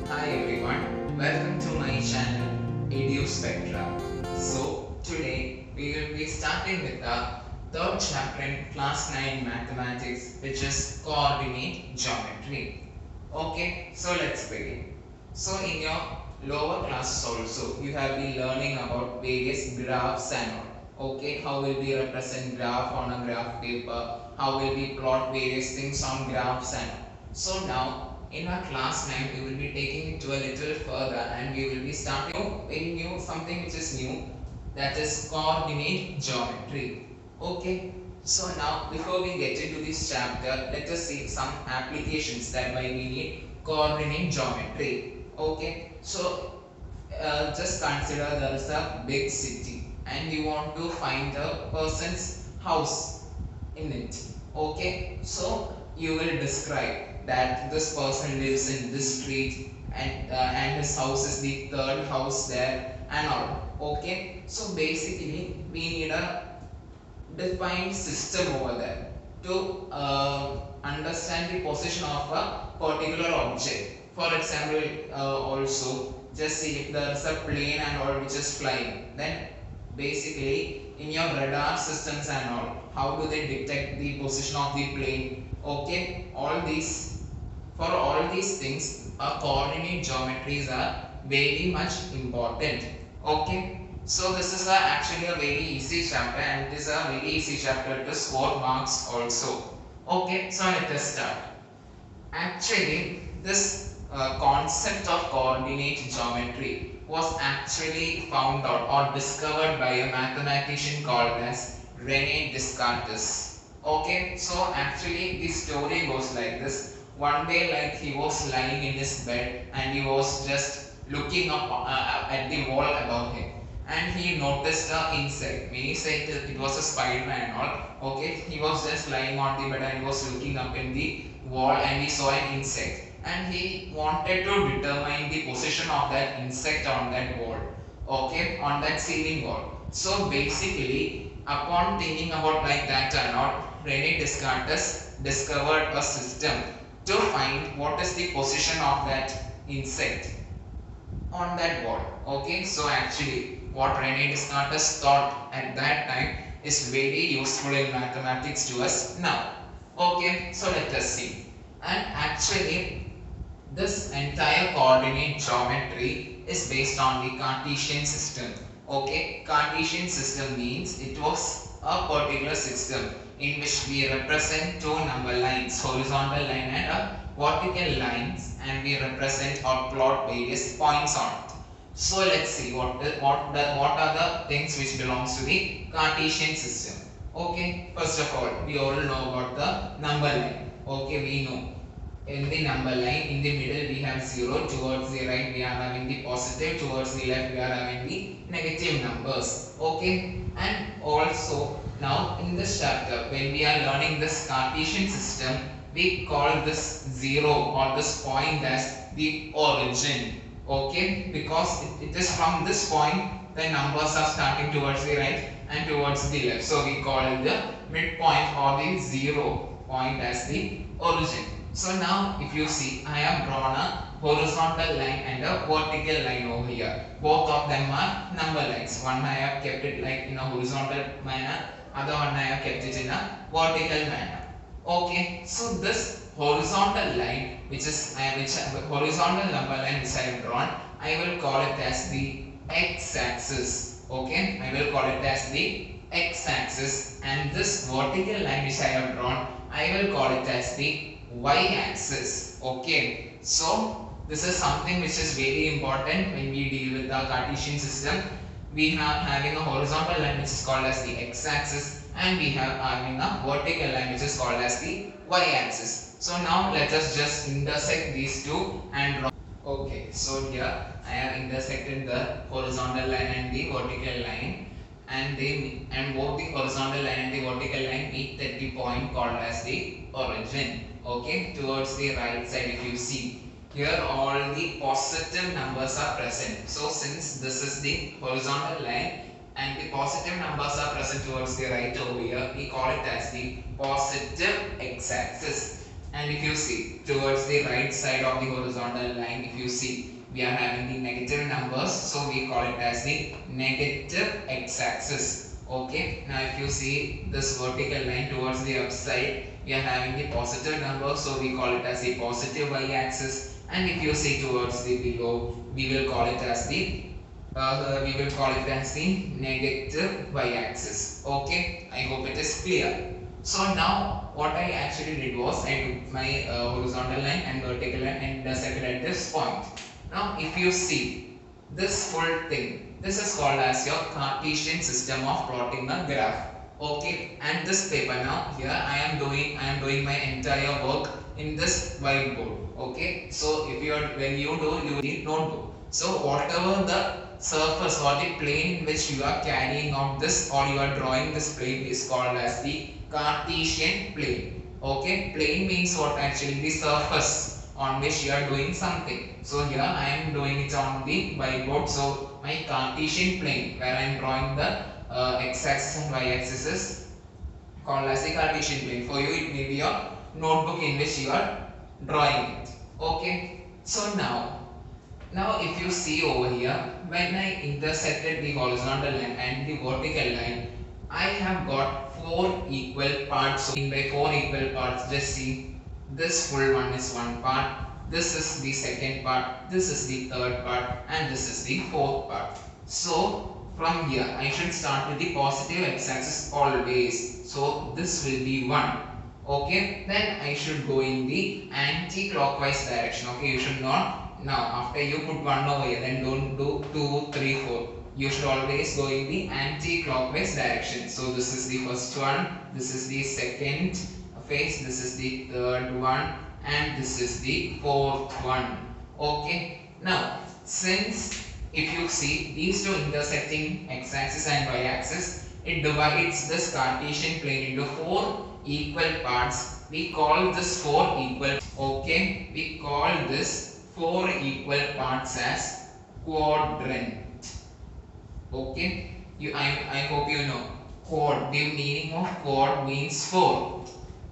Hi everyone, welcome to my channel Edu-spectra. So today we will be starting with the third chapter in class 9 mathematics, which is coordinate geometry. Okay, so let's begin. So in your lower classes also you have been learning about various graphs and all. Okay, how will we represent graph on a graph paper, how will we plot various things on graphs and all. So now in our class 9 we will be taking it to a little further and we will be starting very new, something which is new, that is coordinate geometry. Okay, so now before we get into this chapter, let us see some applications that why we need coordinate geometry. Okay, so just consider there is a big city and you want to find a person's house in it. Okay, so you will describe that this person lives in this street and his house is the third house there and all. Okay, so basically we need a defined system over there to understand the position of a particular object. For example, also just see if there is a plane and all which is flying, then basically in your radar systems and all, how do they detect the position of the plane? Okay, all these, for all these things coordinate geometries are very much important. Okay, so this is actually a very easy chapter and it is a very easy chapter to score marks also. Okay, so let us start. Actually, this concept of coordinate geometry was actually found out or discovered by a mathematician called as René Descartes. Okay, so actually the story goes like this. One day, like he was lying in his bed and he was just looking up at the wall above him, and he noticed an insect. When he said that it was a spider and all, okay, he was just lying on the bed and he was looking up in the wall and he saw an insect and he wanted to determine the position of that insect on that wall, okay, on that ceiling wall. So basically, upon thinking about like that and all, Rene Descartes discovered a system to find what is the position of that insect on that wall. Okay, so actually what Rene Descartes thought at that time is very useful in mathematics to us now. Okay, so let us see. And actually this entire coordinate geometry is based on the Cartesian system. Okay, Cartesian system means it was a particular system in which we represent two number lines, horizontal line and a vertical lines, and we represent or plot various points on it. So let's see what are the things which belongs to the Cartesian system. Okay, first of all, we all know about the number line. Okay, we know in the number line, in the middle we have 0, towards the right we are having the positive, towards the left we are having the negative numbers. Okay, and also now in this chapter when we are learning this Cartesian system, we call this 0 or this point as the origin. Okay, because it is from this point the numbers are starting towards the right and towards the left, so we call it the midpoint or the 0 point as the origin. So now if you see, I have drawn a horizontal line and a vertical line over here. Both of them are number lines. One I have kept it like in a horizontal manner, other one I have kept it in a vertical manner. Okay, so this horizontal line, which is horizontal number line which I have drawn, I will call it as the x-axis. Okay, I will call it as the x-axis, and this vertical line which I have drawn, I will call it as the y-axis. Okay, so this is something which is very important when we deal with the Cartesian system. We have having a horizontal line which is called as the x-axis, and we have having a vertical line which is called as the y-axis. So now let us just intersect these two and draw. Okay, so here I have intersected the horizontal line and the vertical line, and both the horizontal line and the vertical line meet at the point called as the origin. Okay, towards the right side if you see, here all the positive numbers are present. So since this is the horizontal line and the positive numbers are present towards the right over here, we call it as the positive x-axis. And if you see towards the right side of the horizontal line, if you see we are having the negative numbers, so we call it as the negative x-axis. Okay, now if you see this vertical line towards the upside, we are having the positive number, so we call it as the positive y-axis. And if you see towards the below, we will call it as the negative y-axis. Okay, I hope it is clear. So now what I actually did was I took my horizontal line and vertical line and intersected at this point. Now if you see this full thing, this is called as your Cartesian system of plotting a graph. Okay, and this paper, now here I am doing my entire work in this whiteboard. Okay, so if you are when you do, you need notebook. So whatever the surface or the plane in which you are carrying out this or you are drawing this plane is called as the Cartesian plane. Okay, plane means what? Actually the surface on which you are doing something. So here I am doing it on the whiteboard. So my Cartesian plane where I am drawing the x-axis and y-axis is called as the Cartesian plane. For you it may be your notebook in which you are drawing it. Okay, so now if you see over here, when I intersected the horizontal line and the vertical line, I have got 4 equal parts. So by 4 equal parts, just see this full one is one part, this is the second part, this is the third part, and this is the fourth part. So from here I should start with the positive x-axis always. So this will be 1. Okay, then I should go in the anti-clockwise direction. Okay, you should not, now after you put 1 over here, then don't do 2, 3, 4. You should always go in the anti-clockwise direction. So this is the first one, this is the second phase, this is the third one, and this is the fourth one. Okay, now since if you see these two intersecting x-axis and y-axis, it divides this Cartesian plane into 4 equal parts. We call this 4 equal, okay, we call this 4 equal parts as quadrant. Okay, I hope you know quad. The meaning of quad means 4.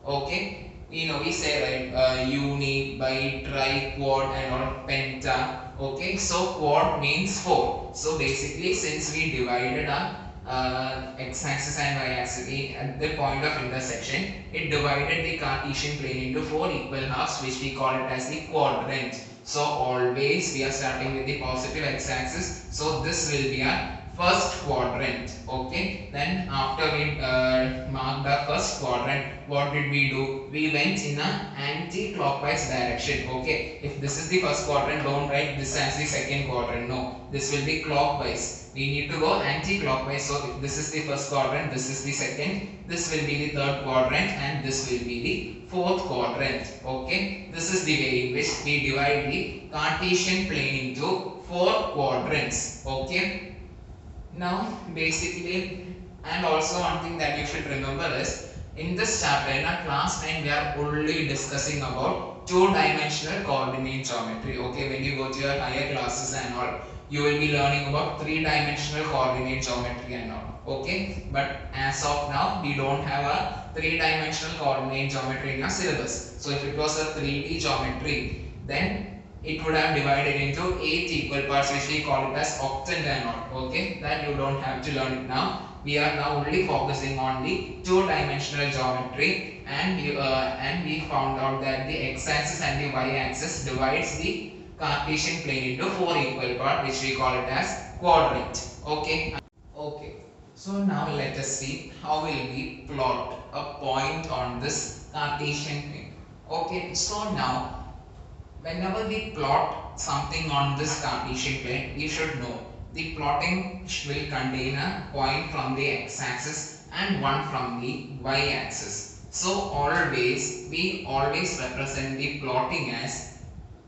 Okay, you know we say right, uni, bi, tri, quad and all, penta. Okay, so quad means 4. So basically since we divided our x-axis and y-axis at the point of intersection, it divided the Cartesian plane into 4 equal halves, which we call it as the quadrant. So always we are starting with the positive x-axis. So this will be our first quadrant. Okay, then after we marked the first quadrant, what did we do? We went in an anti-clockwise direction. Okay, if this is the first quadrant, don't write this as the second quadrant. No, this will be clockwise. We need to go anti-clockwise. So if this is the first quadrant, this is the second, this will be the third quadrant, and this will be the fourth quadrant. Okay, this is the way in which we divide the Cartesian plane into 4 quadrants. Okay, now basically, and also one thing that you should remember is, in this chapter in our class 9 we are only discussing about 2-dimensional coordinate geometry. Okay, when you go to your higher classes and all, you will be learning about 3-dimensional coordinate geometry and all. Okay, but as of now we don't have a 3-dimensional coordinate geometry in our syllabus. So if it was a 3D geometry, then it would have divided into 8 equal parts, which we call it as octant and all. Okay, that you don't have to learn it now. We are now only focusing on the 2-dimensional geometry, and we found out that the x-axis and the y-axis divides the Cartesian plane into 4 equal parts, which we call it as quadrant. Okay. Okay. So now let us see how will we plot a point on this Cartesian plane. Okay. So now, whenever we plot something on this Cartesian plane, we should know the plotting will contain a point from the x-axis and one from the y-axis. So always, we always represent the plotting as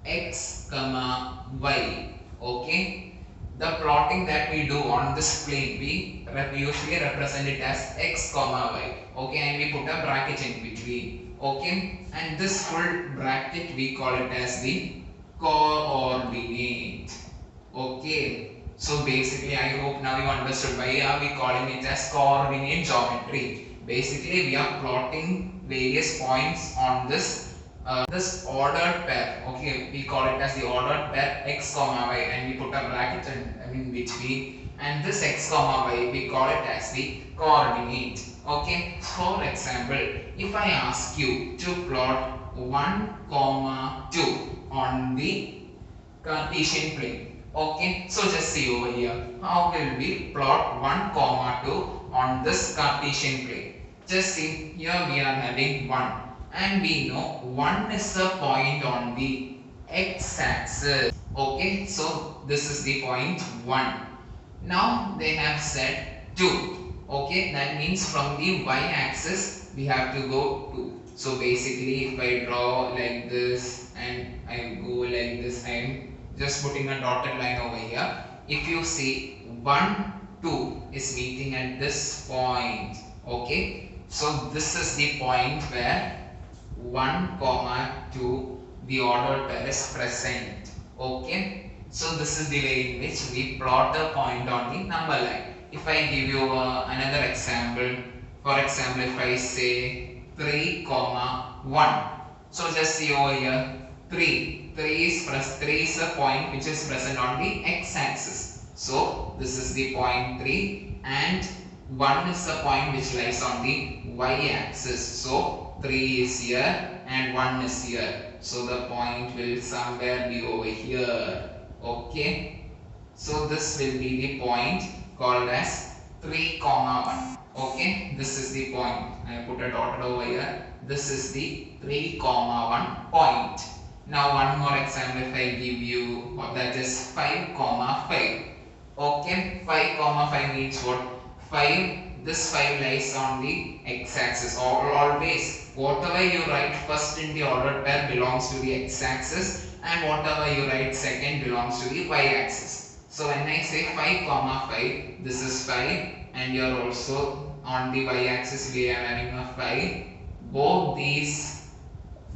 x comma y. Okay, the plotting that we do on this plane, we usually represent it as x comma y. Okay, and we put a bracket in between. Okay, and this full bracket we call it as the coordinate. Okay, so basically I hope now you understood why are we calling it as coordinate geometry. Basically we are plotting various points on this this ordered pair, okay, we call it as the ordered pair x comma y, and we put a bracket in between, and this x comma y we call it as the coordinate. Okay, for example, if I ask you to plot 1 comma 2 on the Cartesian plane, okay, so just see over here, how will we plot 1 comma 2 on this Cartesian plane? Just see, here we are having 1, and we know 1 is a point on the x-axis. Okay, so this is the point 1. Now they have said 2. Okay, that means from the y-axis we have to go 2. So basically, if I draw like this and I go like this, I am just putting a dotted line over here. If you see 1, 2 is meeting at this point. Okay, so this is the point where 1 comma 2 the ordered pair is present. Okay, so this is the way in which we plot a point on the number line. If I give you another example, for example, if I say 3 comma 1, so just see over here, 3 is a point which is present on the x-axis. So this is the point 3, and 1 is a point which lies on the y-axis. So 3 is here and 1 is here. So the point will somewhere be over here. Okay. So this will be the point called as 3 comma 1. Okay. This is the point. I put a dot over here. This is the 3 comma 1 point. Now one more example if I give you, that is 5 comma 5. Okay. 5 comma 5 means what? 5, this 5 lies on the x-axis. Always whatever you write first in the ordered pair belongs to the x-axis, and whatever you write second belongs to the y-axis. So when I say 5 comma 5, this is 5, and you are also on the y-axis we are having a 5. Both these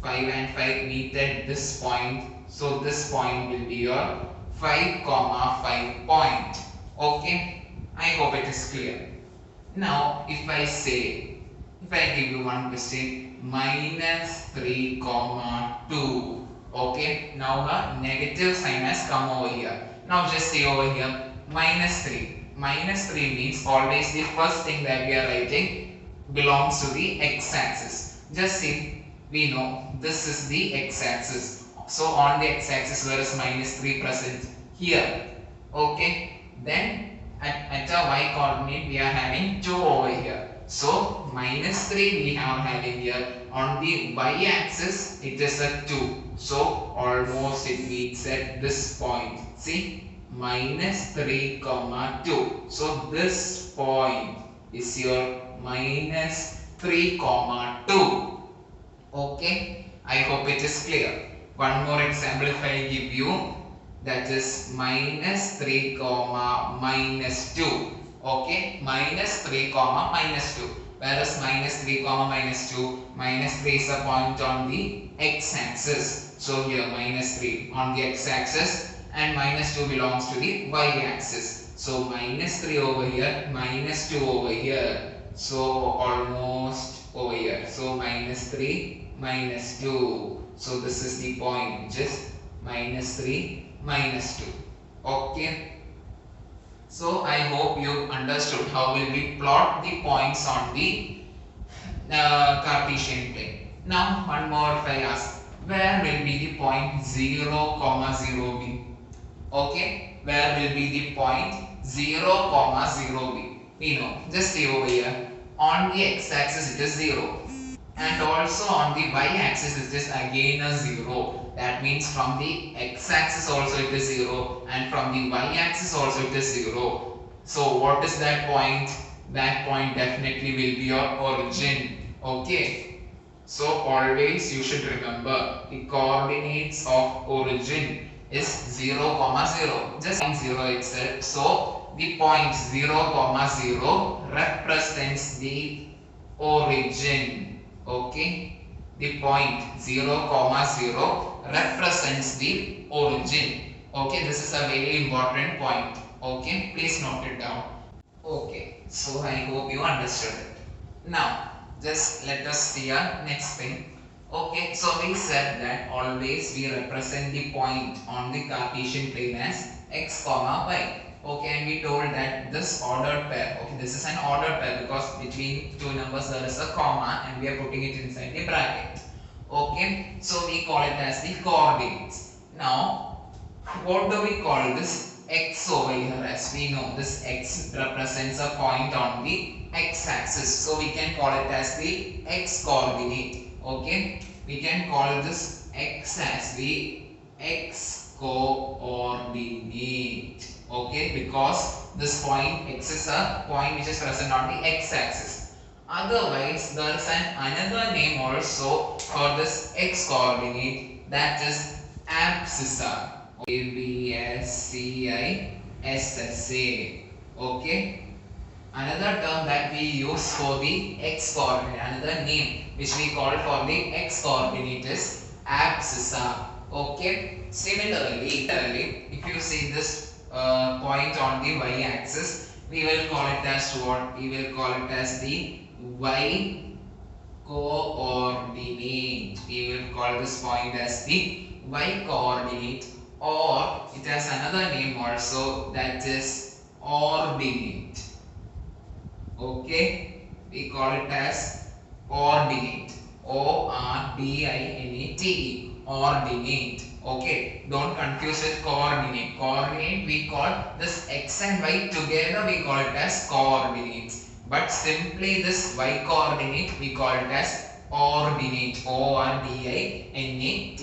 5 and 5 meet at this point, so this point will be your 5 comma 5 point. Okay, I hope it is clear. Now if I give you one question, minus 3 comma 2. Okay, now a negative sign has come over here. Now just see over here, minus 3. Minus 3 means always the first thing that we are writing belongs to the x-axis. Just see, we know this is the x-axis. So on the x-axis where is minus 3 present? Here. Okay, then at a y coordinate we are having 2 over here. So minus 3 we are having here. On the y axis it is a 2. So almost it meets at this point. See, minus 3 comma 2. So this point is your minus 3 comma 2. Okay, I hope it is clear. One more example if I give you, that is minus 3 comma minus 2. Okay, minus 3 comma minus 2. Whereas minus 3 comma minus 2, minus 3 is a point on the x-axis. So here minus 3 on the x-axis, and minus 2 belongs to the y-axis. So minus 3 over here, minus 2 over here. So almost over here. So minus 3, minus 2. So this is the point which is minus 3, minus 2. Okay. So I hope you understood how will we plot the points on the Cartesian plane. Now one more if I ask, where will be the point 0 comma 0 be? Okay, where will be the point 0 comma 0 be? We know, just see over here, on the x-axis it is 0, and also on the y-axis it is again a 0. That means from the x-axis also it is 0, and from the y-axis also it is 0. So what is that point? That point definitely will be your origin. Okay. So always you should remember the coordinates of origin is 0 comma 0. Just 0 itself. So the point 0 comma 0 represents the origin. Okay. The point 0 comma 0 represents the origin. Okay, this is a very important point. Okay, please note it down. Okay, so I hope you understood it. Now, just let us see our next thing. Okay, so we said that always we represent the point on the Cartesian plane as x comma y. Okay, and we told that this ordered pair, okay, this is an ordered pair because between two numbers there is a comma and we are putting it inside the bracket. Okay, so we call it as the coordinates. Now, what do we call this x over here? As we know, this x represents a point on the x axis, so we can call it as the x coordinate. Okay, we can call this x as the x coordinate. Okay, because this point x is a point which is present on the x axis. Otherwise, there is another name also for this x coordinate, that is abscissa. ABSCISSA. Okay. Another term that we use for the x coordinate, another name which we call for the x coordinate is abscissa. Okay. Similarly, if you see this point on the y axis, we will call it as what? We will call it as the y coordinate. We will call this point as the y coordinate, or it has another name also, that is ordinate. Okay, we call it as ordinate. ORDINATE. Ordinate. Okay, don't confuse with coordinate. Coordinate, we call this x and y together, we call it as coordinates. But simply this y coordinate, we call it as ordinate. ORDINATE.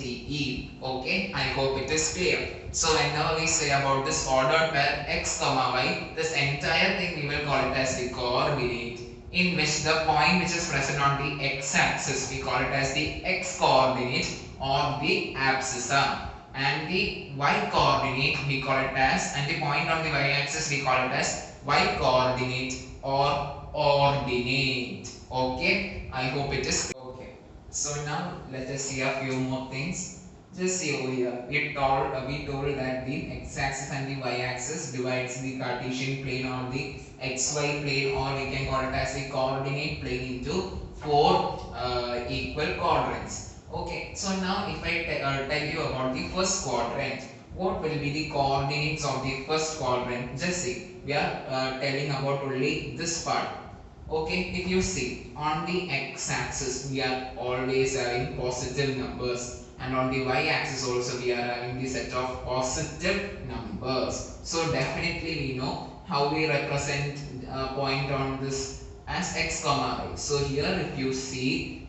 Okay, I hope it is clear. So whenever we say about this ordered pair x comma y, this entire thing we will call it as the coordinate, in which the point which is present on the x axis we call it as the x coordinate or the abscissa, and the y coordinate we call it as, and the point on the y axis we call it as y coordinate or ordinate. Okay, I hope it is okay. So now let us see a few more things. Just see over here, we told that the x-axis and the y-axis divides the Cartesian plane or the xy plane, or we can call it as the coordinate plane, into four equal quadrants. Okay, so now if I tell you about the first quadrant, what will be the coordinates of the first quadrant? Just see, we are telling about only this part. Okay, if you see on the x-axis we are always having positive numbers, and on the y-axis also we are having the set of positive numbers. So definitely we know how we represent a point on this as x comma y. So here if you see,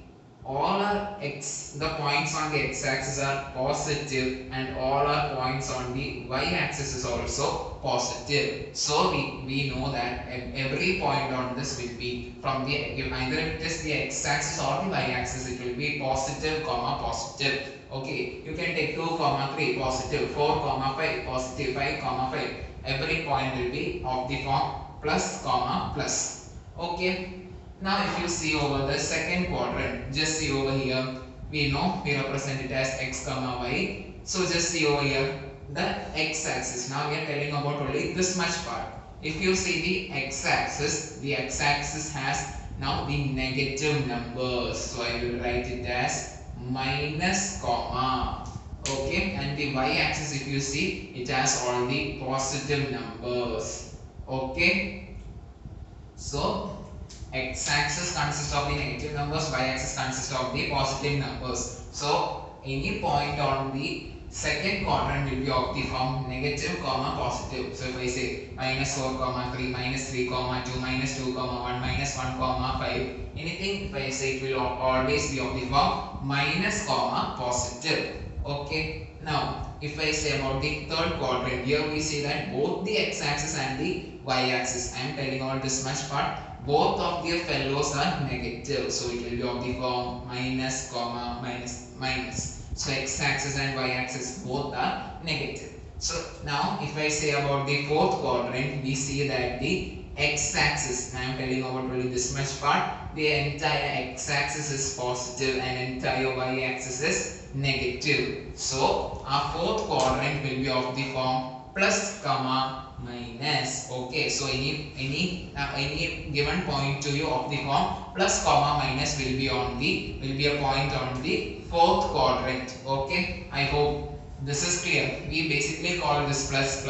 all our the points on the x-axis are positive and all our points on the y-axis is also positive. So we know that every point on this will be from the, either it is the x-axis or the y-axis, it will be positive comma positive. Okay, you can take 2 comma 3 positive, 4 comma 5 positive, 5 comma 5. Every point will be of the form plus comma plus. Okay. Now if you see over the second quadrant, just see over here, we know we represent it as x comma y. So just see over here the x-axis. Now we are telling about only this much part. If you see the x-axis has now the negative numbers. So I will write it as minus comma. Okay, and the y-axis if you see, it has all the positive numbers. Okay, so x-axis consists of the negative numbers, y-axis consists of the positive numbers. So any point on the second quadrant will be of the form negative comma positive. So if I say minus 4 comma 3, minus 3 comma 2, minus 2 comma 1, minus 1 comma 5, anything if I say, it will always be of the form minus comma positive. Okay, now if I say about the third quadrant, here we see that both the x-axis and the y-axis, I am telling all this much part, both of their fellows are negative. So it will be of the form minus comma minus minus. So x-axis and y-axis both are negative. So now if I say about the fourth quadrant, we see that the x-axis, I am telling about only this much part, the entire x-axis is positive and entire y-axis is negative. So our fourth quadrant will be of the form plus comma minus. Okay, so any given point to you of the form plus comma minus will be a point on the fourth quadrant. Okay, I hope this is clear. We basically call this plus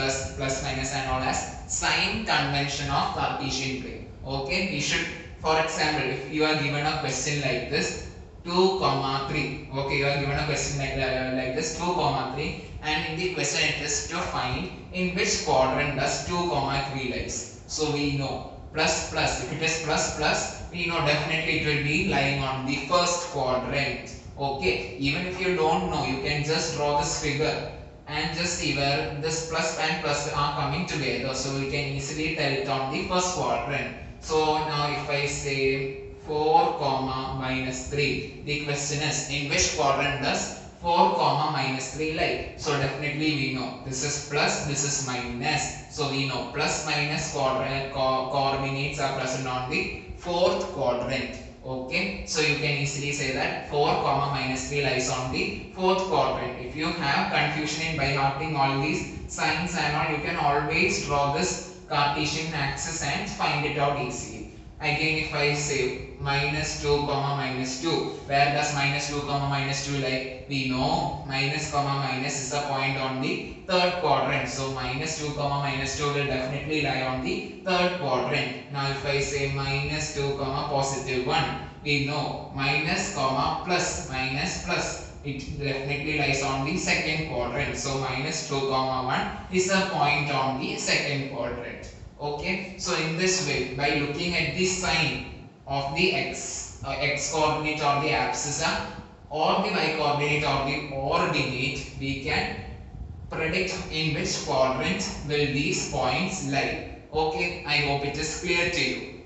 minus and all as sign convention of Cartesian plane. Okay, we should, for example, if you are given a question like this 2 comma 3, okay, you are given a question like this 2 comma 3, and in the question it is to find in which quadrant does 2 comma 3 lies. So we know plus, if it is plus, we know definitely it will be lying on the first quadrant. Okay, even if you don't know, you can just draw this figure and just see where this plus and plus are coming together, so we can easily tell it on the first quadrant. So now if I say 4 comma minus 3, the question is in which quadrant does 4 comma minus 3 lie? So definitely we know this is plus, this is minus, so we know plus minus coordinates are present on the fourth quadrant. Okay, so you can easily say that 4 comma minus 3 lies on the fourth quadrant. If you have confusion in by hearting all these signs and all, you can always draw this Cartesian axis and find it out easily. Again, if I say minus 2 comma minus 2, where does minus 2 comma minus 2 lie? We know minus comma minus is a point on the third quadrant, so minus 2 comma minus 2 will definitely lie on the third quadrant. Now if I say minus 2 comma positive 1, we know minus comma plus, it definitely lies on the second quadrant, so minus 2 comma 1 is a point on the second quadrant. Okay, so in this way, by looking at the sign of the x coordinate or the abscissa or the y coordinate or the ordinate, we can predict in which quadrant will these points lie. Okay, I hope it is clear to you.